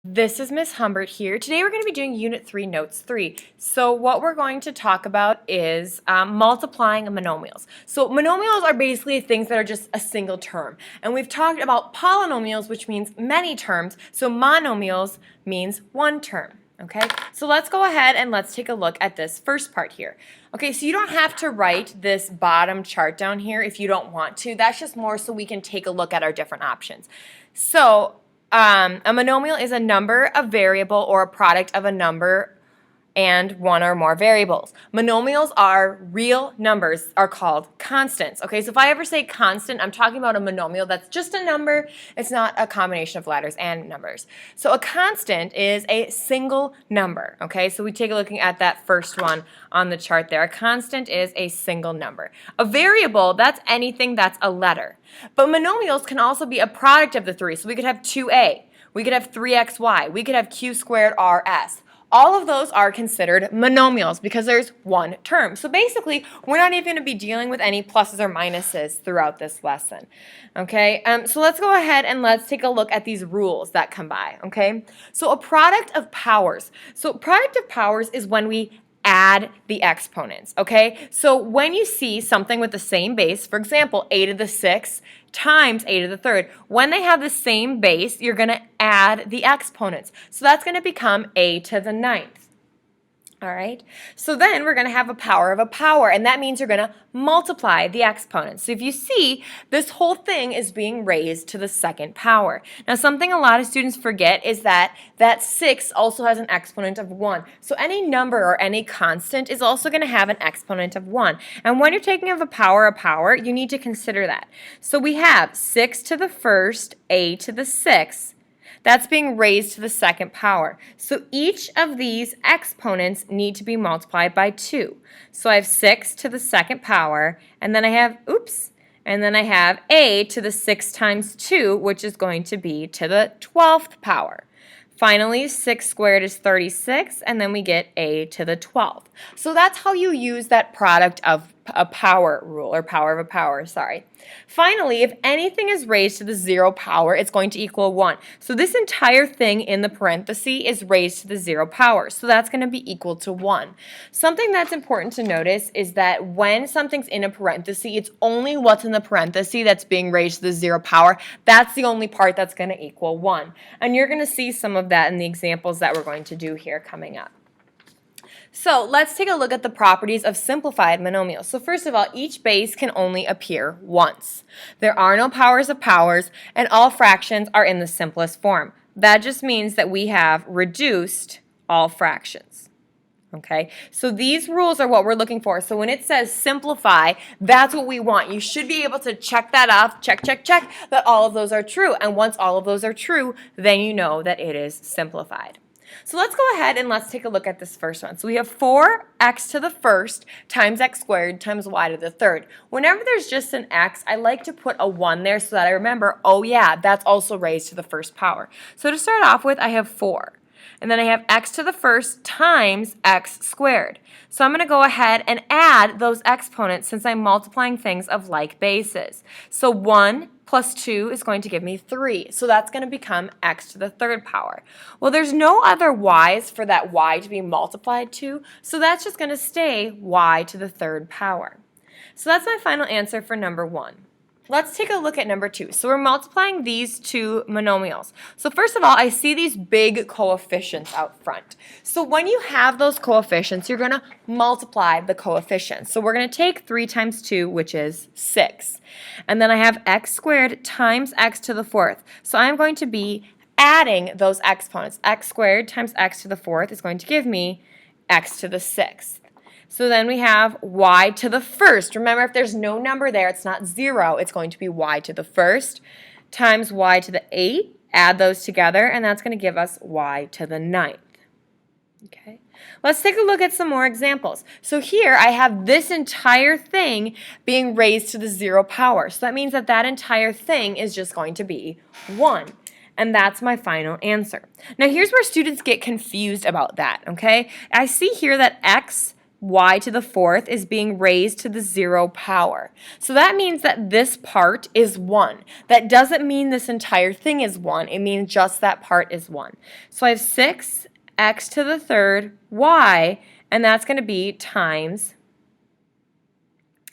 This is Miss Humbert here. Today we're going to be doing Unit 3, Notes 3. So what we're going to talk about is multiplying monomials. So monomials are basically things that are just a single term. And we've talked about polynomials, which means many terms. So monomials means one term. Okay, so let's go ahead and let's take a look at this first part here. Okay, so you don't have to write this bottom chart down here if you don't want to. That's just more so we can take a look at our different options. So a monomial is a number, a variable, or a product of a number and one or more variables. Monomials are real numbers, are called constants. Okay, so if I ever say constant, I'm talking about a monomial that's just a number. It's not a combination of letters and numbers. So a constant is a single number. Okay, so we take a look at that first one on the chart there. A constant is a single number. A variable, that's anything that's a letter. But monomials can also be a product of the three. So we could have 2a, we could have 3xy, we could have q squared rs. All of those are considered monomials because there's one term. So basically, we're not even going to be dealing with any pluses or minuses throughout this lesson. Okay, so let's go ahead and let's take a look at these rules that come by. Okay, so a product of powers. So product of powers is when we add the exponents, okay? So when you see something with the same base, for example, a to the 6th times a to the 3rd, when they have the same base, you're going to add the exponents. So that's going to become a to the 9th. All right, so then we're going to have a power of a power, and that means you're going to multiply the exponents. So if you see, this whole thing is being raised to the second power. Now, something a lot of students forget is that 6 also has an exponent of 1. So any number or any constant is also going to have an exponent of 1. And when you're taking of a power, you need to consider that. So we have 6 to the 1st, a to the 6th. That's being raised to the second power. So each of these exponents need to be multiplied by 2. So I have 6 to the second power, and then I have, a to the 6 times 2, which is going to be to the 12th power. Finally, 6 squared is 36, and then we get a to the 12th. So that's how you use that product of a power rule, or power of a power, sorry. Finally, if anything is raised to the 0 power, it's going to equal 1. So this entire thing in the parenthesis is raised to the 0 power. So that's going to be equal to 1. Something that's important to notice is that when something's in a parenthesis, it's only what's in the parenthesis that's being raised to the 0 power. That's the only part that's going to equal 1. And you're going to see some of that in the examples that we're going to do here coming up. So let's take a look at the properties of simplified monomials. So first of all, each base can only appear once. There are no powers of powers, and all fractions are in the simplest form. That just means that we have reduced all fractions. Okay, so these rules are what we're looking for. So when it says simplify, that's what we want. You should be able to check that off, check, that all of those are true. And once all of those are true, then you know that it is simplified. So let's go ahead and let's take a look at this first one. So we have 4x to the 1st times x squared times y to the 3rd. Whenever there's just an x, I like to put a 1 there so that I remember, oh yeah, that's also raised to the first power. So to start off with, I have 4. And then I have x to the 1st times x squared. So I'm going to go ahead and add those exponents since I'm multiplying things of like bases. So 1 plus 2 is going to give me 3. So that's going to become x to the 3rd power. Well, there's no other y's for that y to be multiplied to, so that's just going to stay y to the 3rd power. So that's my final answer for number 1. Let's take a look at number 2. So we're multiplying these two monomials. So first of all, I see these big coefficients out front. So when you have those coefficients, you're going to multiply the coefficients. So we're going to take 3 times 2, which is 6. And then I have x squared times x to the 4th. So I'm going to be adding those exponents. X squared times x to the 4th is going to give me x to the 6th. So then we have y to the 1st. Remember, if there's no number there, it's not 0. It's going to be y to the 1st times y to the 8th. Add those together, and that's going to give us y to the 9th. Okay. Let's take a look at some more examples. So here I have this entire thing being raised to the 0 power. So that means that that entire thing is just going to be 1. And that's my final answer. Now here's where students get confused about that, okay? I see here that x y to the fourth is being raised to the 0 power. So that means that this part is 1. That doesn't mean this entire thing is 1. It means just that part is 1. So I have 6x to the third y, and that's going to be times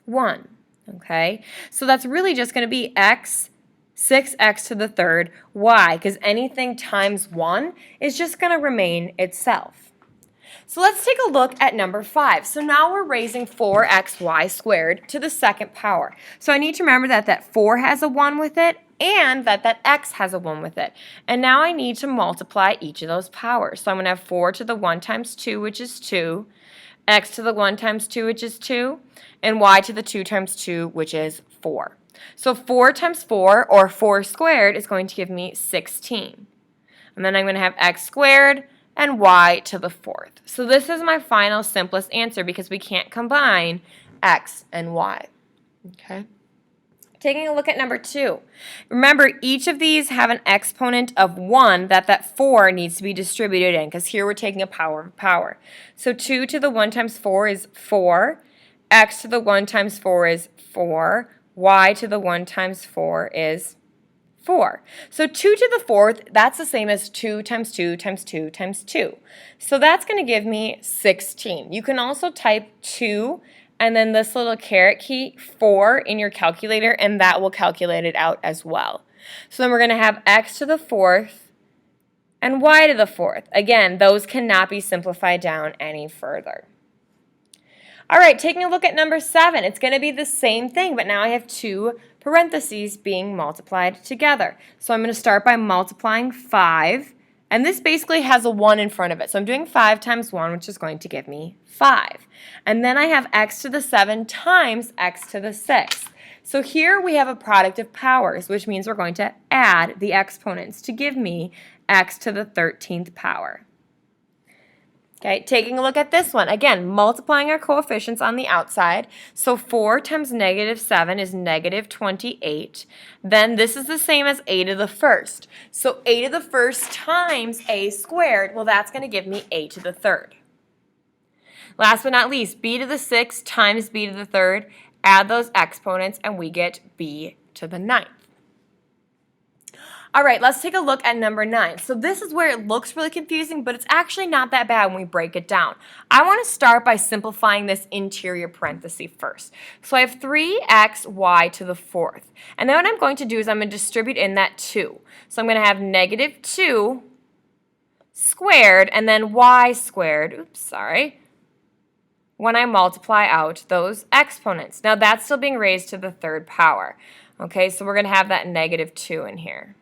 1. Okay? So that's really just going to be 6x to the third y, because anything times 1 is just going to remain itself. So let's take a look at number 5. So now we're raising 4xy squared to the second power. So I need to remember that that 4 has a 1 with it and that that x has a 1 with it. And now I need to multiply each of those powers. So I'm going to have 4 to the 1 times 2, which is 2, x to the 1 times 2, which is 2, and y to the 2 times 2, which is 4. So 4 times 4, or 4 squared, is going to give me 16. And then I'm going to have x squared and y to the fourth. So this is my final simplest answer because we can't combine x and y. Okay. Taking a look at number 2. Remember, each of these have an exponent of 1 that 4 needs to be distributed in, because here we're taking a power of power. So 2 to the 1 times 4 is 4. X to the 1 times 4 is 4. Y to the 1 times 4 is 4. So 2 to the fourth, that's the same as 2 times 2 times 2 times 2. So that's going to give me 16. You can also type 2 and then this little caret key, 4, in your calculator, and that will calculate it out as well. So then we're going to have x to the fourth and y to the fourth. Again, those cannot be simplified down any further. All right, taking a look at number 7, it's going to be the same thing, but now I have 2 parentheses being multiplied together. So I'm going to start by multiplying 5, and this basically has a 1 in front of it. So I'm doing 5 times 1, which is going to give me 5. And then I have x to the 7 times x to the 6. So here we have a product of powers, which means we're going to add the exponents to give me x to the 13th power. Okay, taking a look at this one. Again, multiplying our coefficients on the outside. So 4 times negative 7 is negative 28. Then this is the same as a to the first. So a to the first times a squared, well, that's going to give me a to the third. Last but not least, b to the 6 times b to the third. Add those exponents, and we get b to the 9th. All right, let's take a look at number 9. So this is where it looks really confusing, but it's actually not that bad when we break it down. I want to start by simplifying this interior parenthesis first. So I have 3xy to the fourth. And then what I'm going to do is I'm going to distribute in that 2. So I'm going to have negative 2 squared and then y squared, when I multiply out those exponents. Now that's still being raised to the third power. Okay, so we're going to have that negative 2 in here.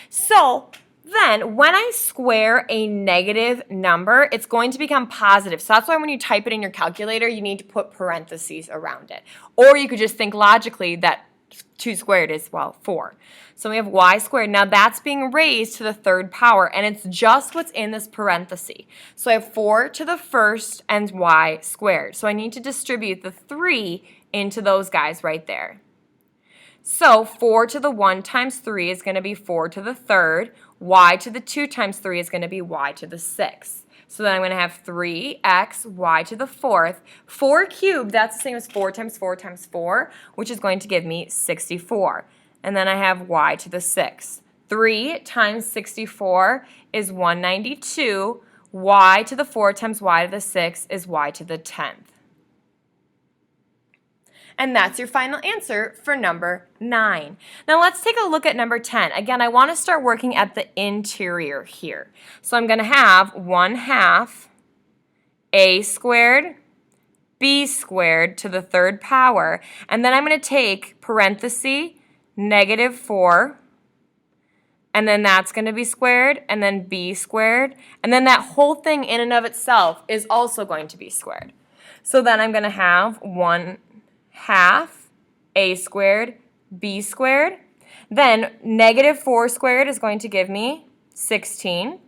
So then when I square a negative number, it's going to become positive. So that's why when you type it in your calculator, you need to put parentheses around it. Or you could just think logically that 2 squared is, well, 4. So we have y squared. Now that's being raised to the third power, and it's just what's in this parenthesis. So I have 4 to the first and y squared. So I need to distribute the 3 into those guys right there. So 4 to the 1 times 3 is going to be 4 to the third. Y to the 2 times 3 is going to be y to the 6th. So then I'm going to have 3x y to the fourth. 4 cubed, that's the same as 4 times 4 times 4, which is going to give me 64. And then I have y to the 6th. 3 times 64 is 192. Y to the 4 times y to the 6 is y to the 10th. And that's your final answer for number 9. Now let's take a look at number 10. Again, I want to start working at the interior here. So I'm going to have 1/2 a squared b squared to the third power. And then I'm going to take parenthesis negative 4. And then that's going to be squared, and then b squared. And then that whole thing in and of itself is also going to be squared. So then I'm going to have 1/2 a squared b squared. Then negative 4 squared is going to give me 16.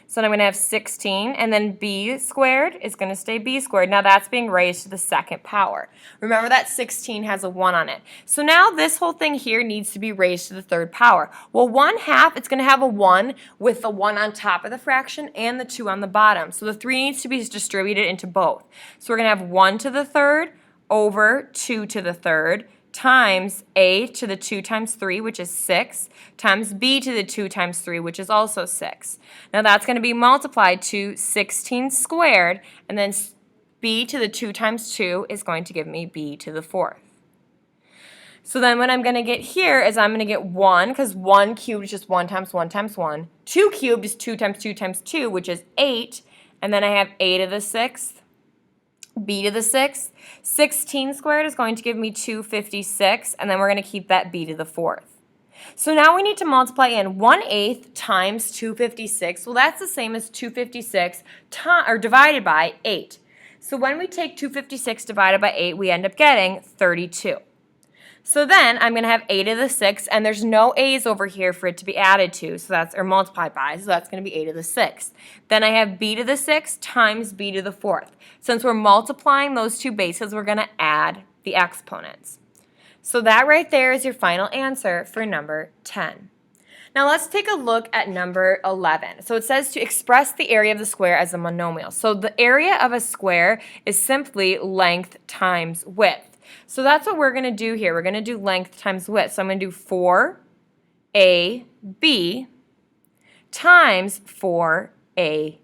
So then I'm going to have 16, and then b squared is going to stay b squared. Now that's being raised to the second power. Remember that 16 has a 1 on it. So now this whole thing here needs to be raised to the third power. Well, 1/2, it's going to have a 1 with the 1 on top of the fraction and the 2 on the bottom. So the 3 needs to be distributed into both. So we're going to have 1 to the third over 2 to the third times a to the 2 times 3, which is 6, times b to the 2 times 3, which is also 6. Now that's going to be multiplied to 16 squared, and then b to the 2 times 2 is going to give me b to the 4th. So then what I'm going to get here is I'm going to get 1, because 1 cubed is just 1 times 1 times 1. 2 cubed is 2 times 2 times 2, which is 8, and then I have a to the 6th, b to the 6th. 16 squared is going to give me 256, and then we're going to keep that b to the 4th. So now we need to multiply in 1/8 times 256. Well, that's the same as 256 divided by 8. So when we take 256 divided by 8, we end up getting 32. So then I'm going to have a to the 6th, and there's no a's over here for it to be added to, so that's, or multiplied by, so that's going to be a to the 6th. Then I have b to the 6th times b to the 4th. Since we're multiplying those two bases, we're going to add the exponents. So that right there is your final answer for number 10. Now let's take a look at number 11. So it says to express the area of the square as a monomial. So the area of a square is simply length times width. So that's what we're going to do here. We're going to do length times width. So I'm going to do 4ab times 4ab.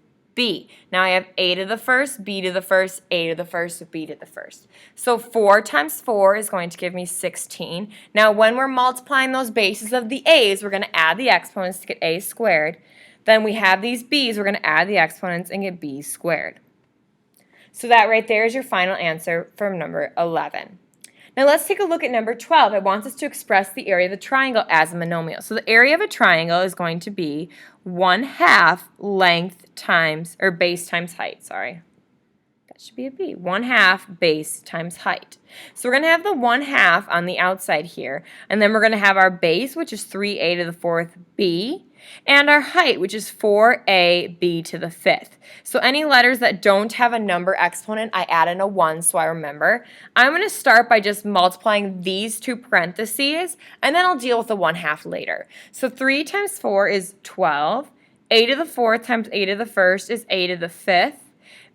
Now I have a to the first, b to the first, a to the first, b to the first. So 4 times 4 is going to give me 16. Now when we're multiplying those bases of the a's, we're going to add the exponents to get a squared. Then we have these b's, we're going to add the exponents and get b squared. So that right there is your final answer from number 11. Now let's take a look at number 12. It wants us to express the area of a triangle as a monomial. So the area of a triangle is going to be 1/2 length times, or base times height, sorry. That should be a b. 1/2 base times height. So we're going to have the 1/2 on the outside here, and then we're going to have our base, which is 3a to the 4th b, and our height, which is 4ab to the 5th. So any letters that don't have a number exponent, I add in a 1 so I remember. I'm going to start by just multiplying these two parentheses, and then I'll deal with the 1/2 later. So 3 times 4 is 12. A to the 4th times a to the 1st is a to the 5th.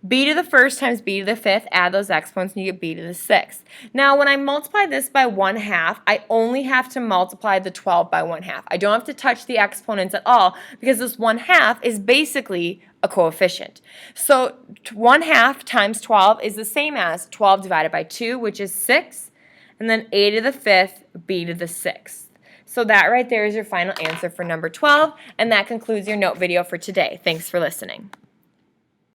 B to the 1st times b to the 5th, add those exponents and you get b to the 6th. Now when I multiply this by 1/2, I only have to multiply the 12 by 1/2. I don't have to touch the exponents at all because this 1/2 is basically a coefficient. So 1/2 times 12 is the same as 12 divided by 2, which is 6, and then a to the 5th, b to the 6th. So that right there is your final answer for number 12, and that concludes your note video for today. Thanks for listening.